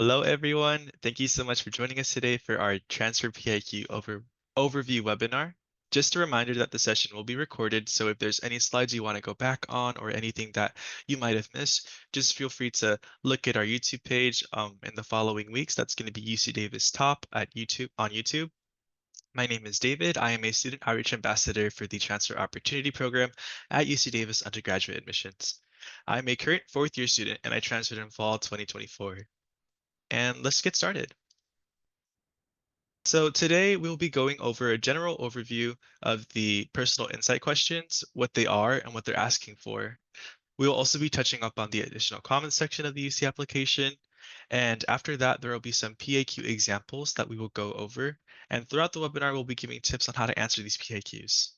Hello, everyone. Thank you so much for joining us today for our Transfer PIQ overview webinar. Just a reminder that the session will be recorded, so if there's any slides you want to go back on or anything that you might have missed, just feel free to look at our YouTube page in the following weeks. That's going to be UC Davis Top at YouTube on YouTube. My name is David. I am a student outreach ambassador for the Transfer Opportunity Program at UC Davis undergraduate admissions. I'm a current fourth year student and I transferred in fall 2024. And let's get started. So today we'll be going over a general overview of the personal insight questions, what they are and what they're asking for. We will also be touching up on the additional comments section of the UC application. And after that, there will be some PIQ examples that we will go over. And throughout the webinar, we'll be giving tips on how to answer these PIQs.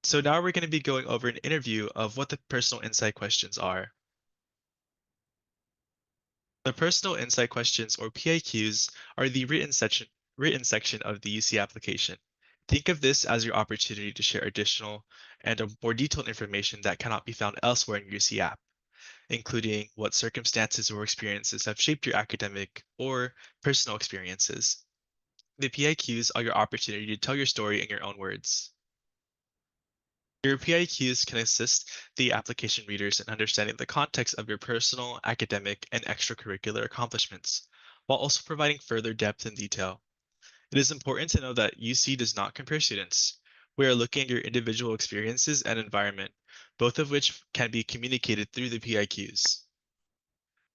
So now we're going to be going over an interview of what the personal insight questions are. The personal insight questions, or PIQs, are the written section of the UC application. Think of this as your opportunity to share additional and a more detailed information that cannot be found elsewhere in your UC app, including what circumstances or experiences have shaped your academic or personal experiences. The PIQs are your opportunity to tell your story in your own words. Your PIQs can assist the application readers in understanding the context of your personal, academic, and extracurricular accomplishments, while also providing further depth and detail. It is important to know that UC does not compare students. We are looking at your individual experiences and environment, both of which can be communicated through the PIQs.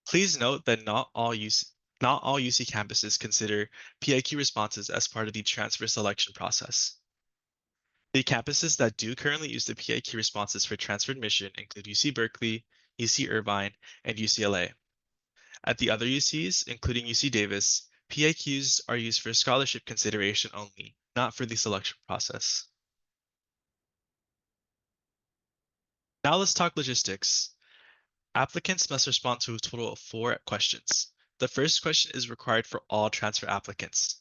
Please note that not all UC campuses consider PIQ responses as part of the transfer selection process. The campuses that do currently use the PIQ responses for transfer admission include UC Berkeley, UC Irvine, and UCLA. At the other UCs, including UC Davis, PIQs are used for scholarship consideration only, not for the selection process. Now let's talk logistics. Applicants must respond to a total of 4 questions. The first question is required for all transfer applicants.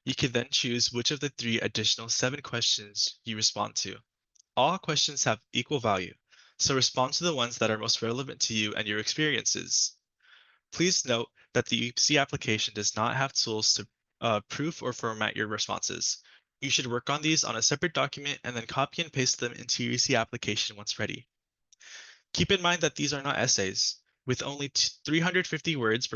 You can then choose which of the 3 additional 7 questions you respond to. All questions have equal value, so respond to the ones that are most relevant to you and your experiences. Please note that the UC application does not have tools to proof or format your responses. You should work on these on a separate document and then copy and paste them into your UC application once ready. Keep in mind that these are not essays. With only 350 words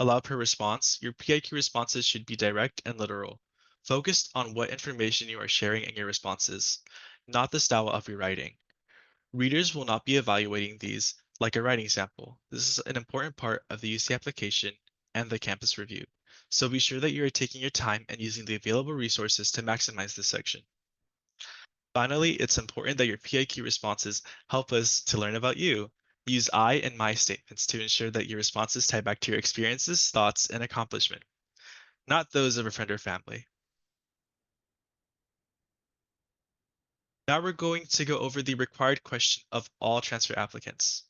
allowed per response, your PIQ responses should be direct and literal, focused on what information you are sharing in your responses, not the style of your writing. Readers will not be evaluating these like a writing sample. This is an important part of the UC application and the campus review. So be sure that you are taking your time and using the available resources to maximize this section. Finally, it's important that your PIQ responses help us to learn about you. Use I and my statements to ensure that your responses tie back to your experiences, thoughts, and accomplishment, not those of a friend or family. Now we're going to go over the required question of all transfer applicants.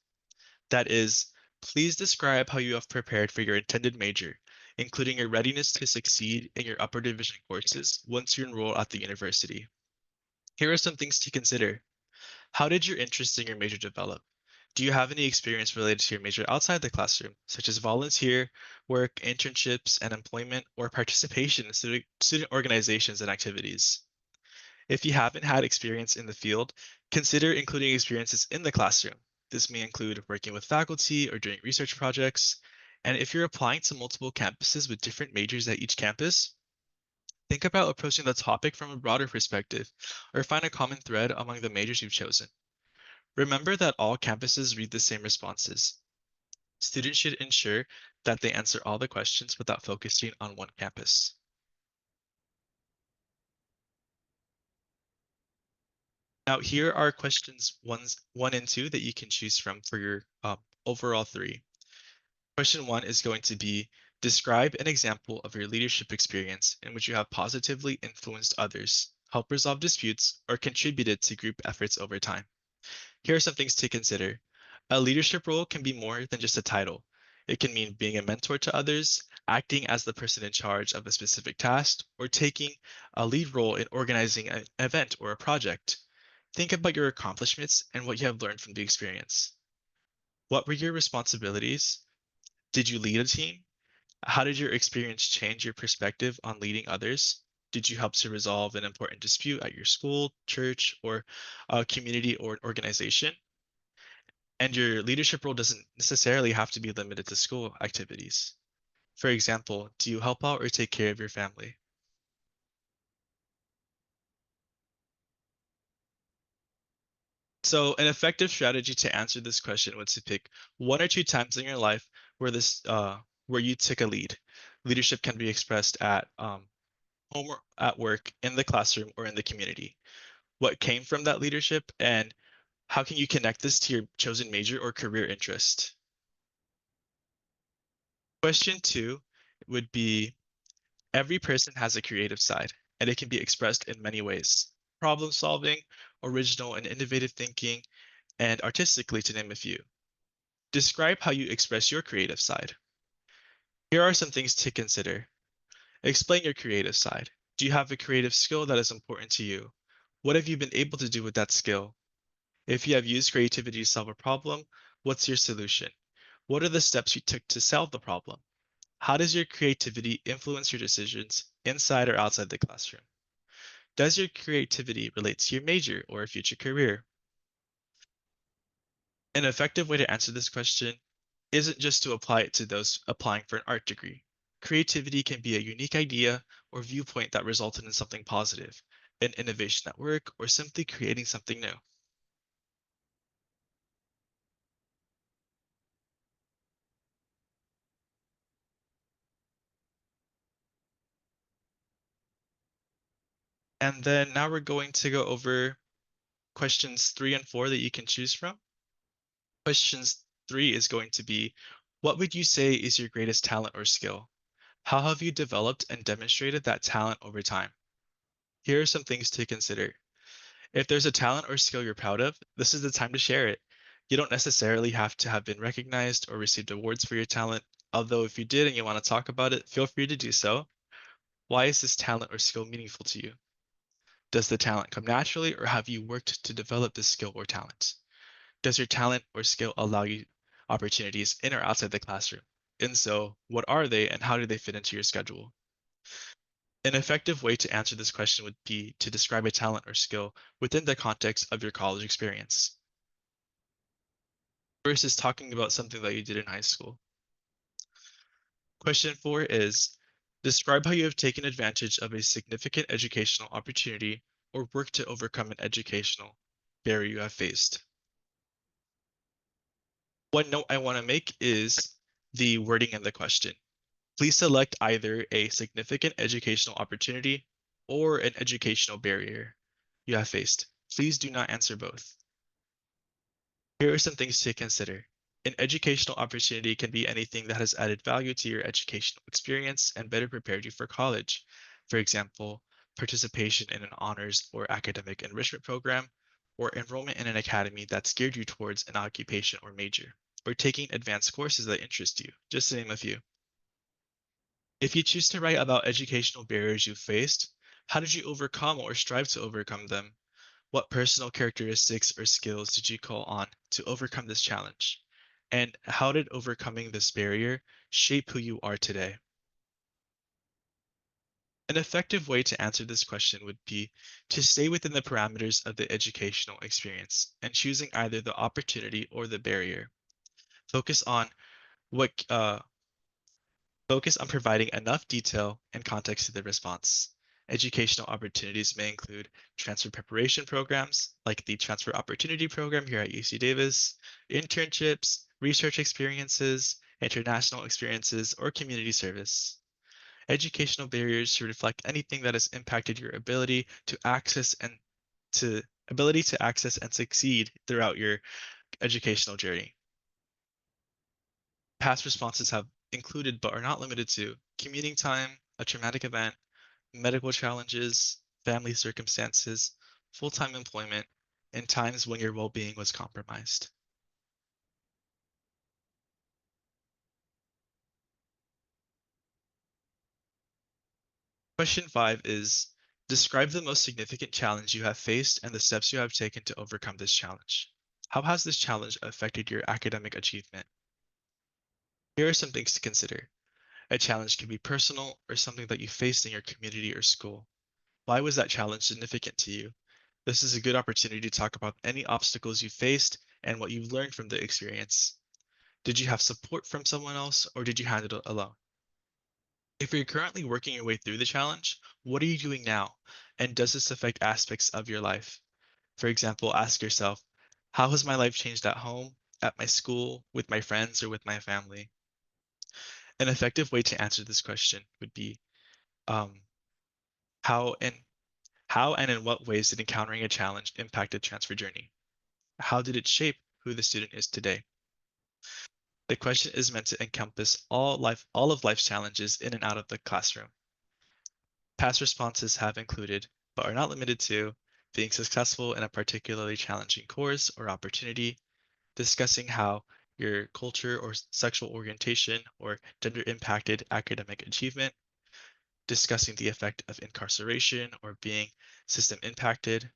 That is, please describe how you have prepared for your intended major, including your readiness to succeed in your upper division courses once you enroll at the university. Here are some things to consider. How did your interest in your major develop? Do you have any experience related to your major outside the classroom, such as volunteer work, internships, and employment, or participation in student organizations and activities? If you haven't had experience in the field, consider including experiences in the classroom. This may include working with faculty or doing research projects. And if you're applying to multiple campuses with different majors at each campus, think about approaching the topic from a broader perspective or find a common thread among the majors you've chosen. Remember that all campuses read the same responses. Students should ensure that they answer all the questions without focusing on one campus. Now, here are questions one and two that you can choose from for your overall 3. Question 1 is going to be, describe an example of your leadership experience in which you have positively influenced others, helped resolve disputes, or contributed to group efforts over time. Here are some things to consider. A leadership role can be more than just a title. It can mean being a mentor to others, acting as the person in charge of a specific task, or taking a lead role in organizing an event or a project. Think about your accomplishments and what you have learned from the experience. What were your responsibilities? Did you lead a team? How did your experience change your perspective on leading others? Did you help to resolve an important dispute at your school, church, or community or organization? And your leadership role doesn't necessarily have to be limited to school activities. For example, do you help out or take care of your family? So, an effective strategy to answer this question was to pick one or two times in your life where you took a lead. Leadership can be expressed at home or at work, in the classroom, or in the community. What came from that leadership, and how can you connect this to your chosen major or career interest? Question two would be, every person has a creative side, and it can be expressed in many ways: problem solving, original and innovative thinking, and artistically, to name a few. Describe how you express your creative side. Here are some things to consider. Explain your creative side. Do you have a creative skill that is important to you? What have you been able to do with that skill? If you have used creativity to solve a problem, what's your solution? What are the steps you took to solve the problem? How does your creativity influence your decisions inside or outside the classroom? Does your creativity relate to your major or a future career? An effective way to answer this question isn't just to apply it to those applying for an art degree. Creativity can be a unique idea or viewpoint that resulted in something positive, an innovation at work, or simply creating something new. And then now we're going to go over questions 3 and 4 that you can choose from. Questions 3 is going to be, what would you say is your greatest talent or skill? How have you developed and demonstrated that talent over time? Here are some things to consider. If there's a talent or skill you're proud of, this is the time to share it. You don't necessarily have to have been recognized or received awards for your talent, although if you did and you want to talk about it, feel free to do so. Why is this talent or skill meaningful to you? Does the talent come naturally, or have you worked to develop this skill or talent? Does your talent or skill allow you opportunities in or outside the classroom? And so, what are they and how do they fit into your schedule? An effective way to answer this question would be to describe a talent or skill within the context of your college experience versus talking about something that you did in high school. Question 4 is, describe how you have taken advantage of a significant educational opportunity or worked to overcome an educational barrier you have faced. One note I want to make is the wording in the question. Please select either a significant educational opportunity or an educational barrier you have faced. Please do not answer both. Here are some things to consider. An educational opportunity can be anything that has added value to your educational experience and better prepared you for college. For example, participation in an honors or academic enrichment program, or enrollment in an academy that's geared you towards an occupation or major, or taking advanced courses that interest you, just to name a few. If you choose to write about educational barriers you faced, how did you overcome or strive to overcome them? What personal characteristics or skills did you call on to overcome this challenge? And how did overcoming this barrier shape who you are today? An effective way to answer this question would be to stay within the parameters of the educational experience and choosing either the opportunity or the barrier. Focus on what Focus on providing enough detail and context to the response. Educational opportunities may include transfer preparation programs, like the Transfer Opportunity Program here at UC Davis, internships, research experiences, international experiences, or community service. Educational barriers should reflect anything that has impacted your to ability to access and succeed throughout your educational journey. Past responses have included but are not limited to commuting time, a traumatic event, medical challenges, family circumstances, full-time employment, and times when your well-being was compromised. Question 5 is, describe the most significant challenge you have faced and the steps you have taken to overcome this challenge. How has this challenge affected your academic achievement? Here are some things to consider. A challenge can be personal or something that you faced in your community or school. Why was that challenge significant to you? This is a good opportunity to talk about any obstacles you faced and what you've learned from the experience. Did you have support from someone else or did you handle it alone? If you're currently working your way through the challenge, what are you doing now? And does this affect aspects of your life? For example, ask yourself, how has my life changed at home, at my school, with my friends, or with my family? An effective way to answer this question would be um, how and how and in what ways did encountering a challenge impact the transfer journey? How did it shape who the student is today? The question is meant to encompass all of life's challenges in and out of the classroom. Past responses have included, but are not limited to, being successful in a particularly challenging course or opportunity, discussing how your culture or sexual orientation or gender impacted academic achievement, discussing the effect of incarceration or being system impacted,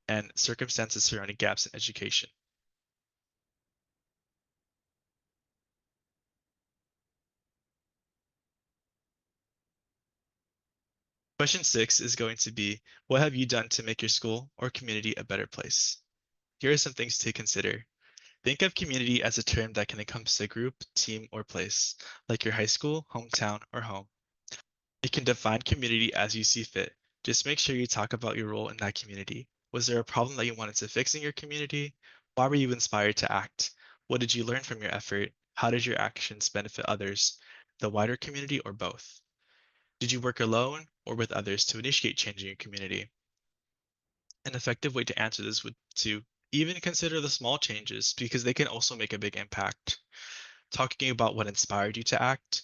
and circumstances surrounding gaps in education. Question 6 is going to be, what have you done to make your school or community a better place? Here are some things to consider. Think of community as a term that can encompass a group, team, or place, like your high school, hometown, or home. You can define community as you see fit. Just make sure you talk about your role in that community. Was there a problem that you wanted to fix in your community? Why were you inspired to act? What did you learn from your effort? How did your actions benefit others, the wider community, or both? Did you work alone or with others to initiate change in your community? An effective way to answer this would to even consider the small changes because they can also make a big impact. Talking about what inspired you to act,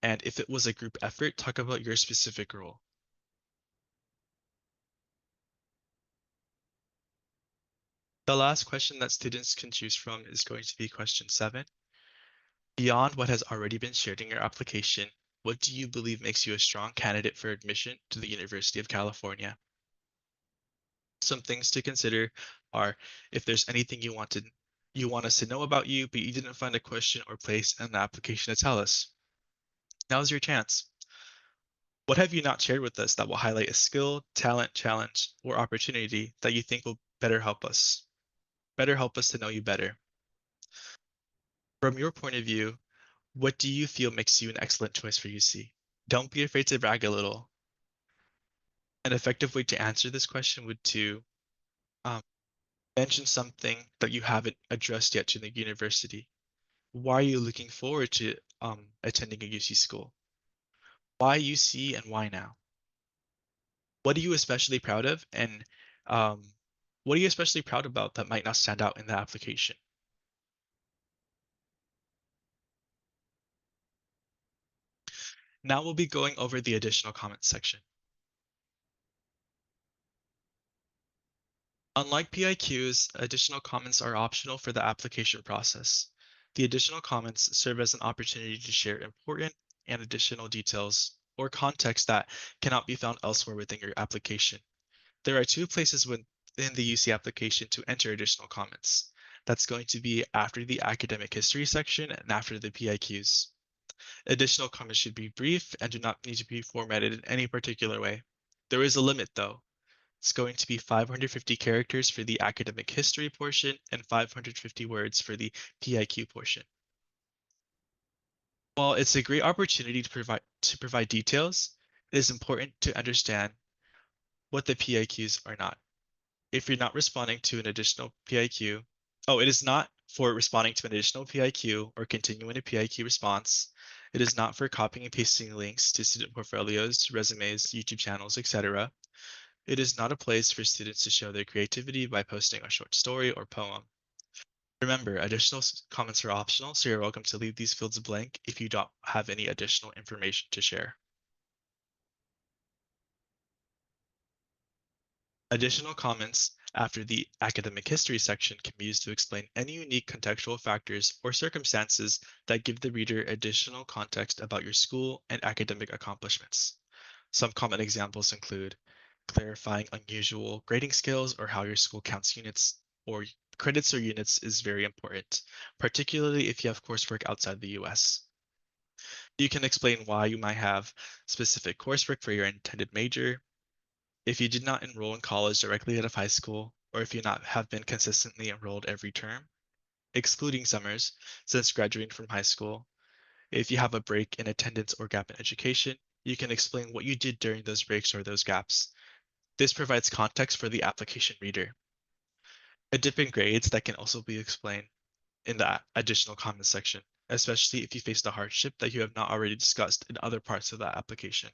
and if it was a group effort, talk about your specific role. The last question that students can choose from is going to be question 7. Beyond what has already been shared in your application, what do you believe makes you a strong candidate for admission to the University of California? Some things to consider are if there's anything you want us to know about you, but you didn't find a question or place in the application to tell us. Now's your chance. What have you not shared with us that will highlight a skill, talent, challenge, or opportunity that you think will better help us to know you better? From your point of view, what do you feel makes you an excellent choice for UC? Don't be afraid to brag a little. An effective way to answer this question would to um, mention something that you haven't addressed yet to the university. Why are you looking forward to attending a UC school? Why UC and why now? What are you especially proud of, and um, what are you especially proud about that might not stand out in the application? Now we'll be going over the additional comments section. Unlike PIQs, additional comments are optional for the application process. The additional comments serve as an opportunity to share important and additional details or context that cannot be found elsewhere within your application. There are two places within the UC application to enter additional comments. That's going to be after the academic history section and after the PIQs. Additional comments should be brief and do not need to be formatted in any particular way. There is a limit though. It's going to be 550 characters for the academic history portion and 550 words for the PIQ portion. While it's a great opportunity to provide details, it is important to understand what the PIQs are not. If you're not responding to an additional PIQ, it is not for responding to an additional PIQ or continuing a PIQ response. It is not for copying and pasting links to student portfolios, resumes, YouTube channels, etc. It is not a place for students to show their creativity by posting a short story or poem. Remember, additional comments are optional, so you're welcome to leave these fields blank if you don't have any additional information to share. Additional comments after the academic history section can be used to explain any unique contextual factors or circumstances that give the reader additional context about your school and academic accomplishments. Some common examples include clarifying unusual grading skills or how your school counts units or credits or units is very important, particularly if you have coursework outside the US. You can explain why you might have specific coursework for your intended major, if you did not enroll in college directly out of high school, or if you not have been consistently enrolled every term, excluding summers, since graduating from high school. If you have a break in attendance or gap in education, you can explain what you did during those breaks or those gaps. This provides context for the application reader. A dip in grades that can also be explained in the additional comments section, especially if you faced a hardship that you have not already discussed in other parts of that application.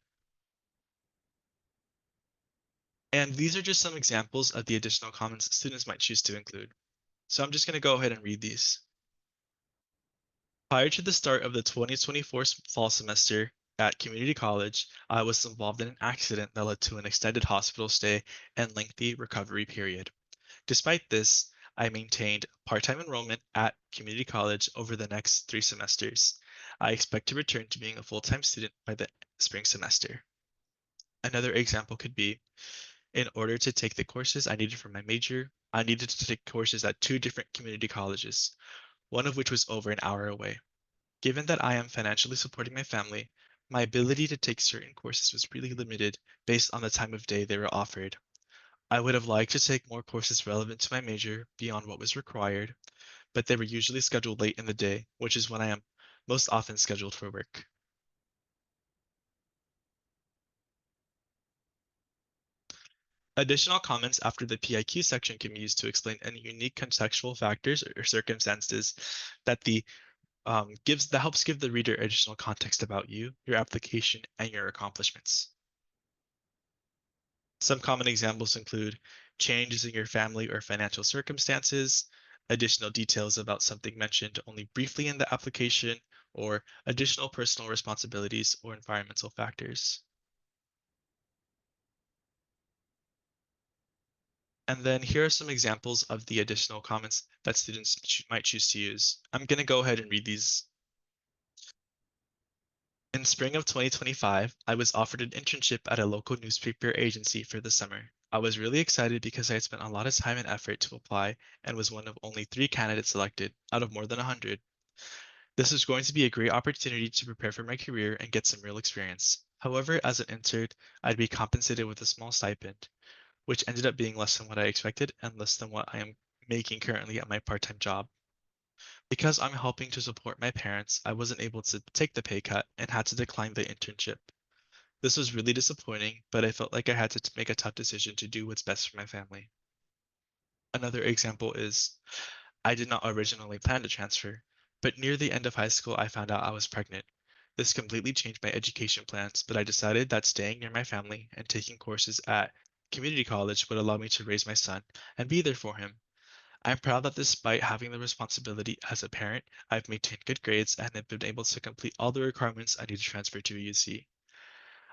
And these are just some examples of the additional comments students might choose to include. So I'm just going to go ahead and read these. Prior to the start of the 2024 fall semester at community college, I was involved in an accident that led to an extended hospital stay and lengthy recovery period. Despite this, I maintained part-time enrollment at community college over the next 3 semesters. I expect to return to being a full-time student by the spring semester. Another example could be, in order to take the courses I needed for my major, I needed to take courses at 2 different community colleges, one of which was over an hour away. Given that I am financially supporting my family, my ability to take certain courses was really limited based on the time of day they were offered. I would have liked to take more courses relevant to my major beyond what was required, but they were usually scheduled late in the day, which is when I am most often scheduled for work. Additional comments after the PIQ section can be used to explain any unique contextual factors or circumstances that helps give the reader additional context about you, your application, and your accomplishments. Some common examples include changes in your family or financial circumstances, additional details about something mentioned only briefly in the application, or additional personal responsibilities or environmental factors. And then here are some examples of the additional comments that students might choose to use. I'm going to go ahead and read these. In spring of 2025, I was offered an internship at a local newspaper agency for the summer. I was really excited because I had spent a lot of time and effort to apply and was one of only 3 candidates selected out of more than 100. This was going to be a great opportunity to prepare for my career and get some real experience. However, as an intern, I'd be compensated with a small stipend, which ended up being less than what I expected and less than what I am making currently at my part-time job. Because I'm helping to support my parents, I wasn't able to take the pay cut and had to decline the internship. This was really disappointing, but I felt like I had to make a tough decision to do what's best for my family. Another example is, I did not originally plan to transfer, but near the end of high school, I found out I was pregnant. This completely changed my education plans, but I decided that staying near my family and taking courses at community college would allow me to raise my son and be there for him. I'm proud that despite having the responsibility as a parent, I've maintained good grades and have been able to complete all the requirements I need to transfer to a UC.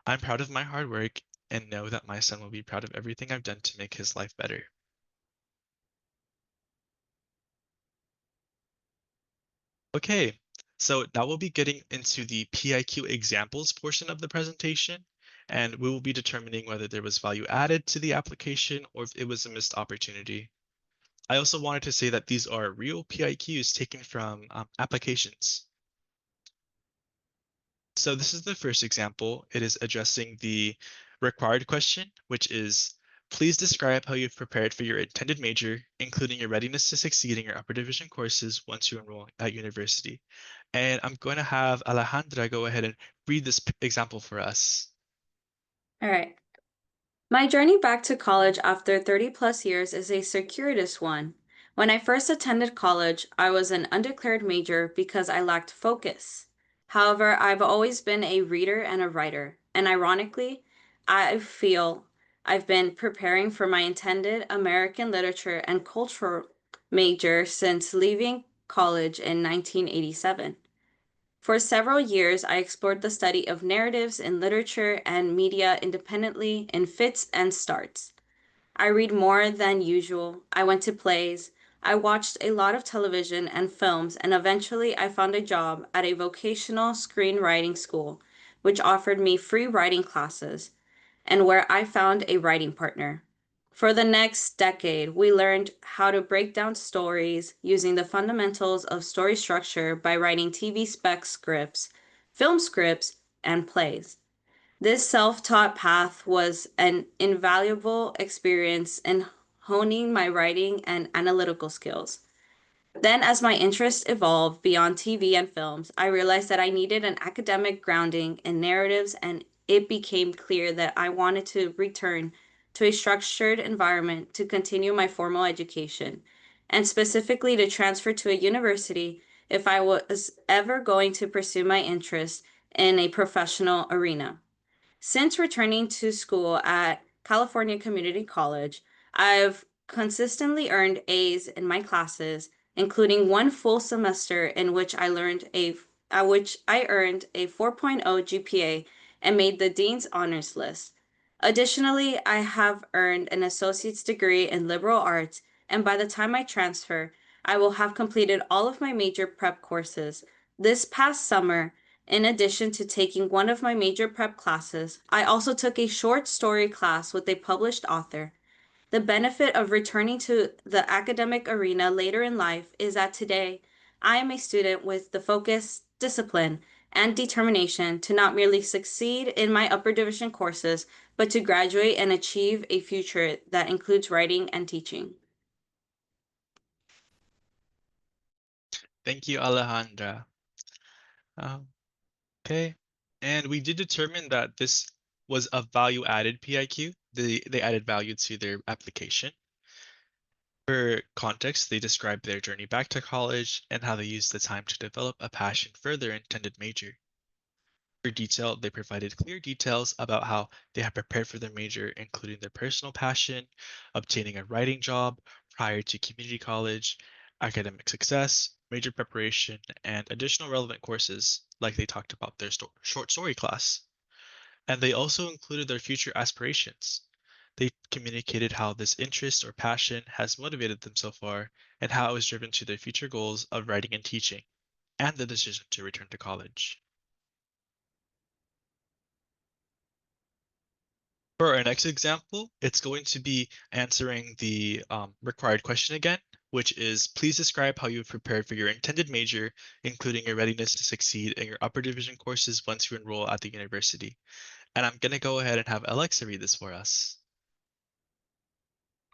I'm proud of my hard work and know that my son will be proud of everything I've done to make his life better. Okay, so now we'll be getting into the PIQ examples portion of the presentation, and we will be determining whether there was value added to the application or if it was a missed opportunity. I also wanted to say that these are real PIQs taken from applications. So this is the first example. It is addressing the required question, which is, please describe how you've prepared for your intended major, including your readiness to succeed in your upper division courses once you enroll at university. And I'm going to have Alejandra go ahead and read this example for us. All right. My journey back to college after 30 plus years is a circuitous one. When I first attended college, I was an undeclared major because I lacked focus. However, I've always been a reader and a writer, and ironically, I feel I've been preparing for my intended American literature and cultural major since leaving college in 1987. For several years, I explored the study of narratives in literature and media independently in fits and starts. I read more than usual. I went to plays. I watched a lot of television and films, and eventually I found a job at a vocational screenwriting school, which offered me free writing classes and where I found a writing partner. For the next decade, we learned how to break down stories using the fundamentals of story structure by writing TV spec scripts, film scripts, and plays. This self taught path was an invaluable experience in honing my writing and analytical skills. Then, as my interests evolved beyond TV and films, I realized that I needed an academic grounding in narratives, and it became clear that I wanted to return to a structured environment to continue my formal education, and specifically to transfer to a university if I was ever going to pursue my interests in a professional arena. Since returning to school at California Community College, I've consistently earned A's in my classes, including one full semester in which I earned a 4.0 GPA and made the dean's honors list. Additionally, I have earned an associate's degree in liberal arts, and by the time I transfer, I will have completed all of my major prep courses. This past summer, in addition to taking one of my major prep classes, I also took a short story class with a published author. The benefit of returning to the academic arena later in life is that today I am a student with the focus, discipline, and determination to not merely succeed in my upper division courses, but to graduate and achieve a future that includes writing and teaching. Thank you, Alejandra. Um, okay. And we did determine that this was a value-added PIQ. They added value to their application. For context, they described their journey back to college and how they used the time to develop a passion for their intended major. For detail, they provided clear details about how they had prepared for their major, including their personal passion, obtaining a writing job prior to community college, academic success, major preparation, and additional relevant courses, like they talked about their short story class. And they also included their future aspirations. They communicated how this interest or passion has motivated them so far and how it was driven to their future goals of writing and teaching, and the decision to return to college. For our next example, it's going to be answering the required question again, which is please describe how you've prepared for your intended major, including your readiness to succeed in your upper division courses once you enroll at the university. And I'm going to go ahead and have Alexa read this for us.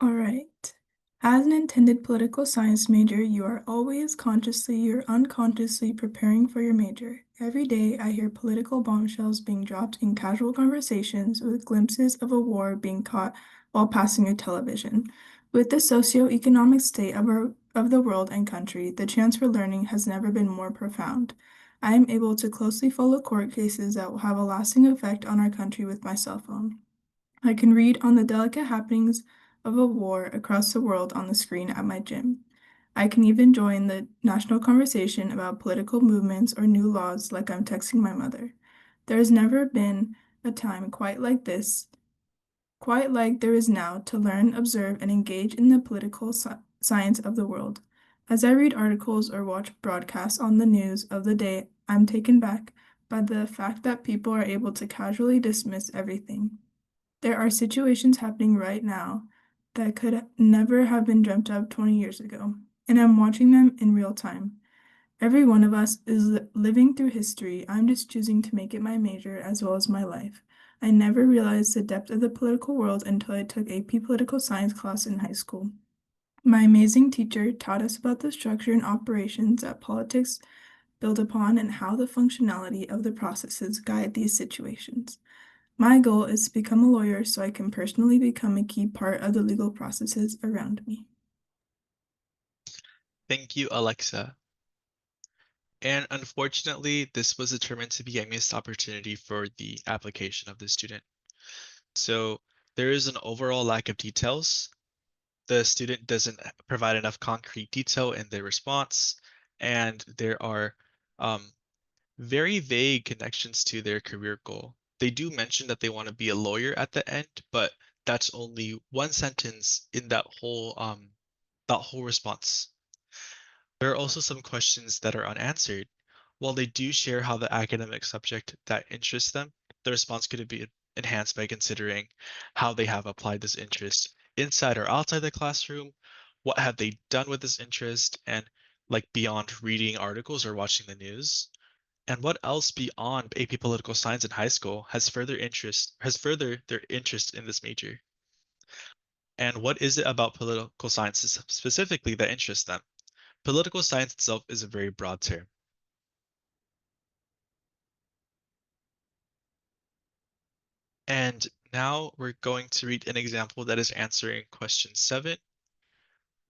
All right. As an intended political science major, you are always consciously or unconsciously preparing for your major. Every day, I hear political bombshells being dropped in casual conversations with glimpses of a war being caught while passing a television. With the socio-economic state of the world and country, the chance for learning has never been more profound. I am able to closely follow court cases that will have a lasting effect on our country with my cell phone. I can read on the delicate happenings of a war across the world on the screen at my gym. I can even join the national conversation about political movements or new laws like I'm texting my mother. There has never been a time quite like this, quite like there is now, to learn, observe, and engage in the political science of the world. As I read articles or watch broadcasts on the news of the day, I'm taken back by the fact that people are able to casually dismiss everything. There are situations happening right now that could never have been dreamt of 20 years ago, and I'm watching them in real time. Every one of us is living through history. I'm just choosing to make it my major as well as my life. I never realized the depth of the political world until I took AP Political Science class in high school. My amazing teacher taught us about the structure and operations that politics build upon and how the functionality of the processes guide these situations. My goal is to become a lawyer so I can personally become a key part of the legal processes around me. Thank you, Alexa. And unfortunately, this was determined to be a missed opportunity for the application of the student. So there is an overall lack of details. The student doesn't provide enough concrete detail in their response, and there are um, very vague connections to their career goal. They do mention that they want to be a lawyer at the end, but that's only one sentence in that whole response. There are also some questions that are unanswered. While they do share how the academic subject that interests them, the response could be enhanced by considering how they have applied this interest inside or outside the classroom? What have they done with this interest? And like beyond reading articles or watching the news? And what else beyond AP Political Science in high school has furthered their interest in this major? And what is it about political science specifically that interests them? Political science itself is a very broad term. And now we're going to read an example that is answering question 7.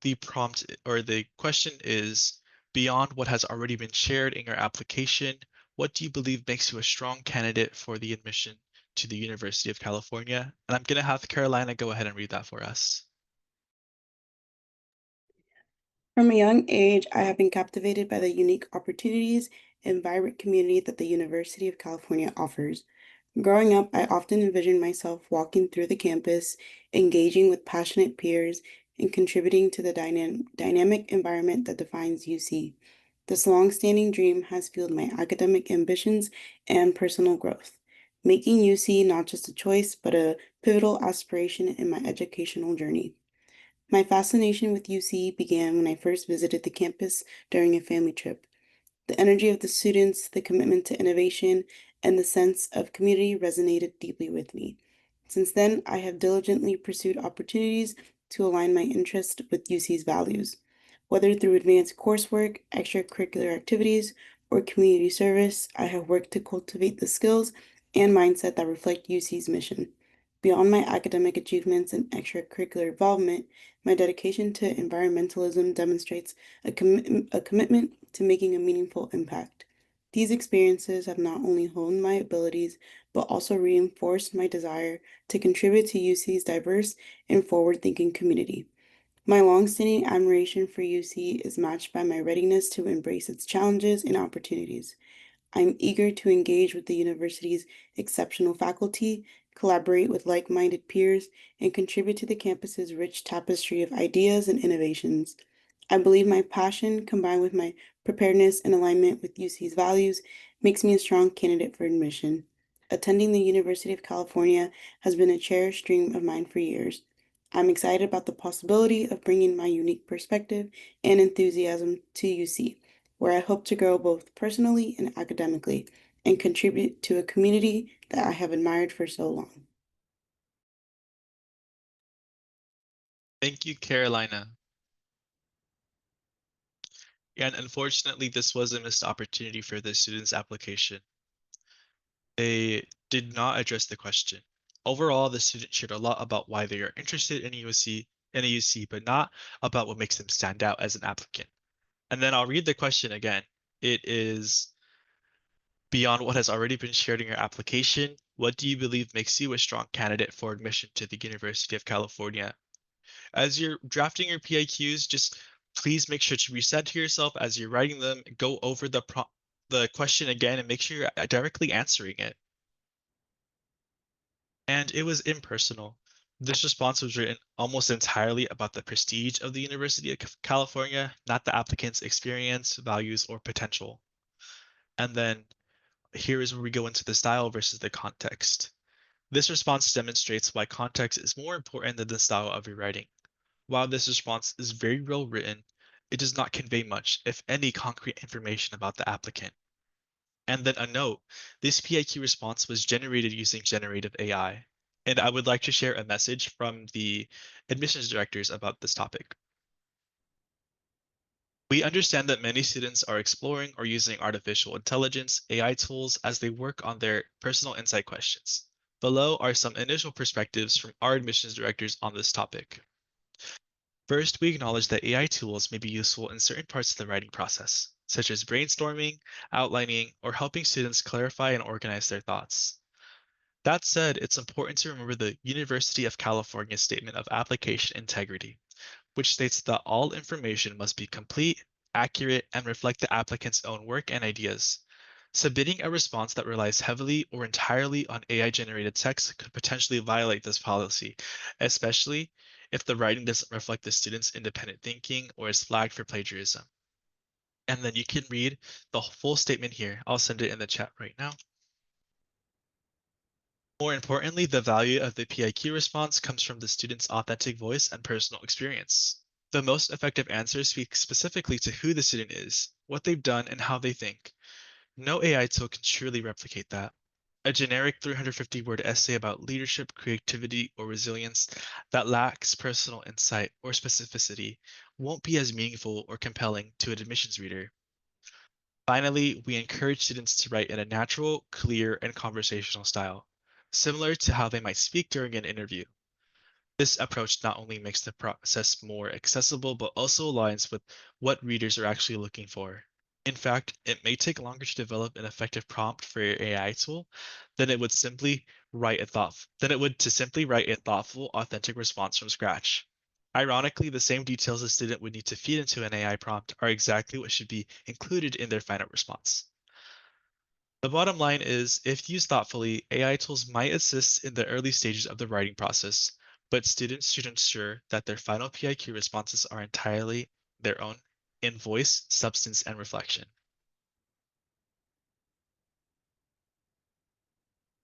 The prompt or the question is, beyond what has already been shared in your application, what do you believe makes you a strong candidate for the admission to the University of California? And I'm going to have Carolina go ahead and read that for us. From a young age, I have been captivated by the unique opportunities and vibrant community that the University of California offers. Growing up, I often envisioned myself walking through the campus, engaging with passionate peers, and contributing to the dynamic environment that defines UC. This long-standing dream has fueled my academic ambitions and personal growth, making UC not just a choice, but a pivotal aspiration in my educational journey. My fascination with UC began when I first visited the campus during a family trip. The energy of the students, the commitment to innovation, and the sense of community resonated deeply with me. Since then, I have diligently pursued opportunities to align my interest with UC's values. Whether through advanced coursework, extracurricular activities, or community service, I have worked to cultivate the skills and mindset that reflect UC's mission. Beyond my academic achievements and extracurricular involvement, my dedication to environmentalism demonstrates a commitment to making a meaningful impact. These experiences have not only honed my abilities, but also reinforced my desire to contribute to UC's diverse and forward-thinking community. My longstanding admiration for UC is matched by my readiness to embrace its challenges and opportunities. I'm eager to engage with the university's exceptional faculty, collaborate with like-minded peers, and contribute to the campus's rich tapestry of ideas and innovations. I believe my passion, combined with my preparedness and alignment with UC's values, makes me a strong candidate for admission. Attending the University of California has been a cherished dream of mine for years. I'm excited about the possibility of bringing my unique perspective and enthusiasm to UC, where I hope to grow both personally and academically and contribute to a community that I have admired for so long. Thank you, Carolina. And unfortunately, this was a missed opportunity for the student's application. They did not address the question. Overall, the student shared a lot about why they are interested in a UC, but not about what makes them stand out as an applicant. And then I'll read the question again. It is, beyond what has already been shared in your application, what do you believe makes you a strong candidate for admission to the University of California? As you're drafting your PIQs, just please make sure to reset to yourself as you're writing them, go over the question again and make sure you're directly answering it. And it was impersonal. This response was written almost entirely about the prestige of the University of California, not the applicant's experience, values, or potential. And then here is where we go into the style versus the context. This response demonstrates why context is more important than the style of your writing. While this response is very well written, it does not convey much, if any, concrete information about the applicant. And then a note, this PIQ response was generated using generative AI. And I would like to share a message from the admissions directors about this topic. We understand that many students are exploring or using artificial intelligence, AI tools, as they work on their personal insight questions. Below are some initial perspectives from our admissions directors on this topic. First, we acknowledge that AI tools may be useful in certain parts of the writing process, such as brainstorming, outlining, or helping students clarify and organize their thoughts. That said, it's important to remember the University of California Statement of Application Integrity, which states that all information must be complete, accurate, and reflect the applicant's own work and ideas. Submitting a response that relies heavily or entirely on AI-generated text could potentially violate this policy, especially if the writing doesn't reflect the student's independent thinking or is flagged for plagiarism. And then you can read the full statement here. I'll send it in the chat right now. More importantly, the value of the PIQ response comes from the student's authentic voice and personal experience. The most effective answers speak specifically to who the student is, what they've done, and how they think. No AI tool can truly replicate that. A generic 350-word essay about leadership, creativity, or resilience that lacks personal insight or specificity won't be as meaningful or compelling to an admissions reader. Finally, we encourage students to write in a natural, clear, and conversational style, similar to how they might speak during an interview. This approach not only makes the process more accessible, but also aligns with what readers are actually looking for. In fact, it may take longer to develop an effective prompt for your AI tool than it would to simply write a thoughtful, authentic response from scratch. Ironically, the same details a student would need to feed into an AI prompt are exactly what should be included in their final response. The bottom line is, if used thoughtfully, AI tools might assist in the early stages of the writing process, but students should ensure that their final PIQ responses are entirely their own in voice, substance, and reflection.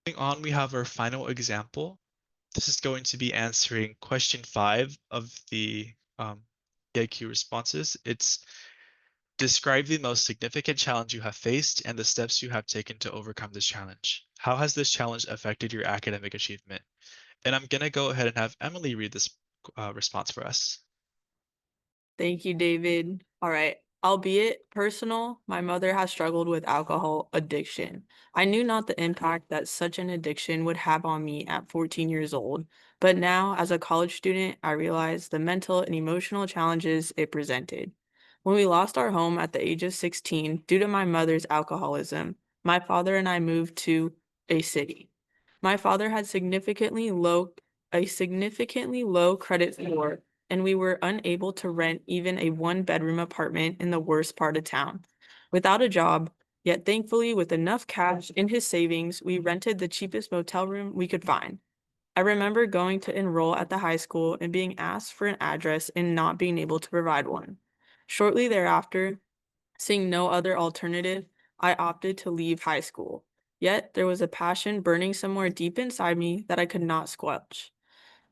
Moving on, we have our final example. This is going to be answering question 5 of the PIQ responses. It's describe the most significant challenge you have faced and the steps you have taken to overcome this challenge. How has this challenge affected your academic achievement? And I'm going to go ahead and have Emily read this response for us. Thank you, David. All right. Albeit personal, my mother has struggled with alcohol addiction. I knew not the impact that such an addiction would have on me at 14 years old, but now, as a college student, I realize the mental and emotional challenges it presented. When we lost our home at the age of 16 due to my mother's alcoholism, my father and I moved to a city. My father had a significantly low credit score, and we were unable to rent even a one-bedroom apartment in the worst part of town. Without a job, yet thankfully with enough cash in his savings, we rented the cheapest motel room we could find. I remember going to enroll at the high school and being asked for an address and not being able to provide one. Shortly thereafter, seeing no other alternative, I opted to leave high school. Yet there was a passion burning somewhere deep inside me that I could not squelch.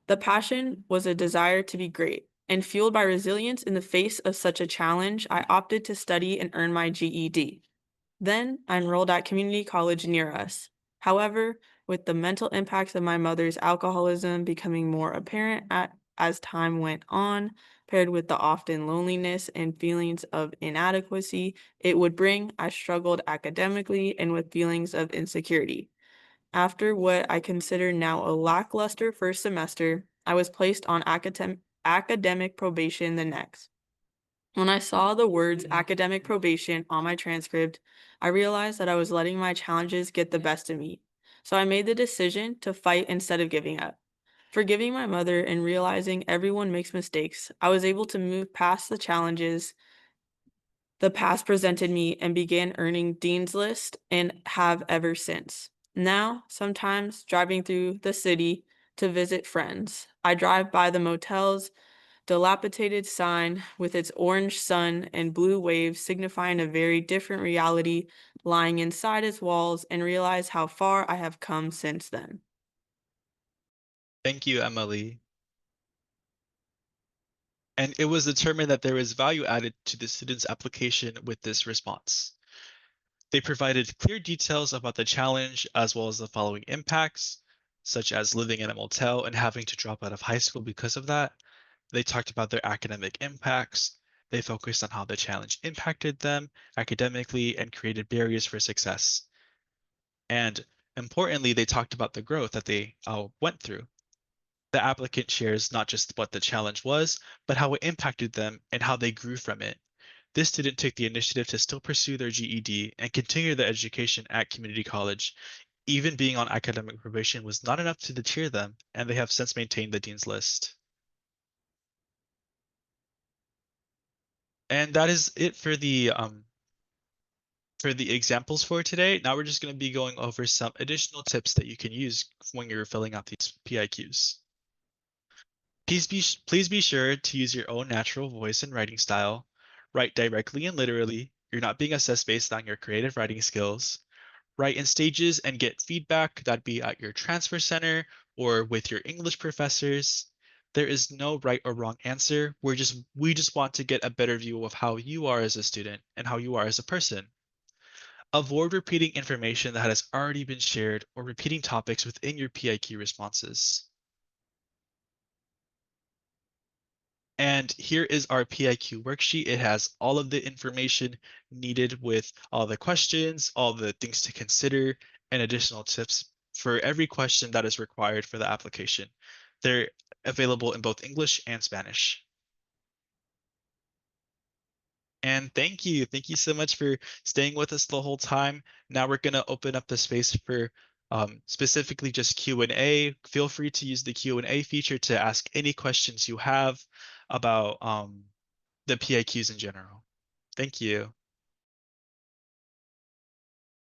The passion was a desire to be great, and fueled by resilience in the face of such a challenge, I opted to study and earn my GED. Then I enrolled at community college near us. However, with the mental impacts of my mother's alcoholism becoming more apparent as time went on, paired with the often loneliness and feelings of inadequacy it would bring, I struggled academically and with feelings of insecurity. After what I consider now a lackluster first semester, I was placed on academic probation the next. When I saw the words academic probation on my transcript, I realized that I was letting my challenges get the best of me. So I made the decision to fight instead of giving up. Forgiving my mother and realizing everyone makes mistakes, I was able to move past the challenges the past presented me and began earning Dean's List and have ever since. Now, sometimes driving through the city to visit friends, I drive by the motel's dilapidated sign with its orange sun and blue waves signifying a very different reality lying inside its walls and realize how far I have come since then. Thank you, Emily. And it was determined that there is value added to the student's application with this response. They provided clear details about the challenge as well as the following impacts, such as living in a motel and having to drop out of high school because of that. They talked about their academic impacts. They focused on how the challenge impacted them academically and created barriers for success. And importantly, they talked about the growth that they went through. The applicant shares not just what the challenge was, but how it impacted them and how they grew from it. This student took the initiative to still pursue their GED and continue their education at community college. Even being on academic probation was not enough to deter them, and they have since maintained the dean's list. And that is it for the examples for today. Now we're just going to be going over some additional tips that you can use when you're filling out these PIQs. Please be sure to use your own natural voice and writing style. Write directly and literally. You're not being assessed based on your creative writing skills. write in stages and get feedback. That'd be at your transfer center or with your English professors. There is no right or wrong answer. We just want to get a better view of how you are as a student and how you are as a person. Avoid repeating information that has already been shared or repeating topics within your PIQ responses. And here is our PIQ worksheet. It has all of the information needed with all the questions, all the things to consider, and additional tips for every question that is required for the application. They're available in both English and Spanish. And thank you. Thank you so much for staying with us the whole time. Now we're going to open up the space for specifically just Q&A. Feel free to use the Q&A feature to ask any questions you have about the PIQs in general. Thank you.